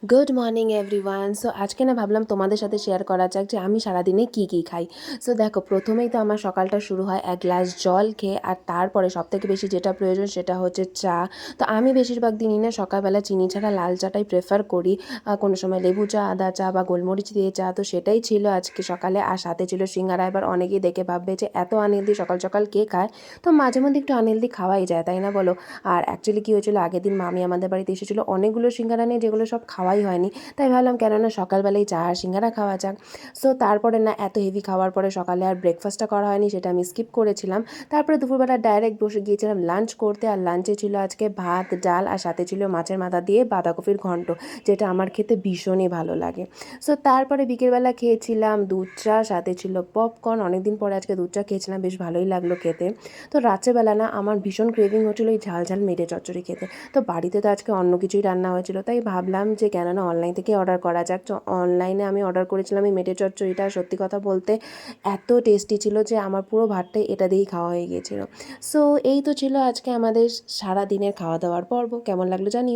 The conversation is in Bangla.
Good morning everyone. সো আজকে না ভাবলাম তোমাদের সাথে শেয়ার করা যাক যে আমি সারাদিনে কী খাই। সো দেখো, প্রথমেই তো আমার সকালটা শুরু হয় এক গ্লাস জল খেয়ে, আর তারপরে সবথেকে বেশি যেটা প্রয়োজন সেটা হচ্ছে চা। তো আমি বেশিরভাগ দিনই না সকালবেলা চিনি ছাড়া লাল চাটাই প্রেফার করি। কোনো সময় লেবু চা, আদা চা বা গোলমরিচ দিয়ে চা। তো সেটাই ছিল আজকে সকালে, আর সাথে ছিল সিঙ্গারা। এবার অনেকেই দেখে ভাববে যে এত আনহেলদি সকাল সকাল কে খায়। তো মাঝে মধ্যে একটু আনহেলদি খাওয়াই যায়, তাই না বলো? আর অ্যাকচুয়ালি কী হয়েছিল, আগের দিন মামি আমাদের বাড়িতে এসেছিলো অনেকগুলো সিঙ্গারা নিয়ে, যেগুলো সব খাওয়াই হয়নি। তাই ভাবলাম কেননা সকালবেলায় চা আর সিঙ্গারা খাওয়া যাক। সো তারপরে না এত হেভি খাওয়ার পরে সকালে আর ব্রেকফাস্টটা করা হয়নি, সেটা আমি স্কিপ করেছিলাম। তারপরে দুপুরবেলা ডাইরেক্ট বসে গিয়েছিলাম লাঞ্চ করতে, আর লাঞ্চে ছিল আজকে ভাত, ডাল, আর সাথে ছিল মাছের মাথা দিয়ে বাঁধাকপির ঘন্ট, যেটা আমার খেতে ভীষণই ভালো লাগে। সো তারপরে বিকেলবেলা খেয়েছিলাম দুধ চা, সাথে ছিল পপকর্ন। অনেকদিন পরে আজকে দুধ চা খেয়েছিলাম, বেশ ভালোই লাগলো খেতে। তো রাত্রেবেলা না আমার ভীষণ ক্রেভিং হচ্ছিলো এই ঝাল ঝাল মেটে চচ্চড়ি খেতে। তো বাড়িতে তো আজকে অন্য কিছুই রান্না হয়েছিল, তাই ভাবলাম যে কেননা অনলাইন থেকে অর্ডার করা যাক। তো অনলাইনে আমি অর্ডার করেছিলাম এই মেটে চচ্চড়িটা। সত্যি কথা বলতে এত টেস্টি ছিল যে আমার পুরো ভাতটাই এটা দিয়েই খাওয়া হয়ে গিয়েছিল। সো এই তো ছিল আজকে আমাদের সারা দিনের খাওয়া দাওয়ার পর্ব। কেমন লাগলো জানিও।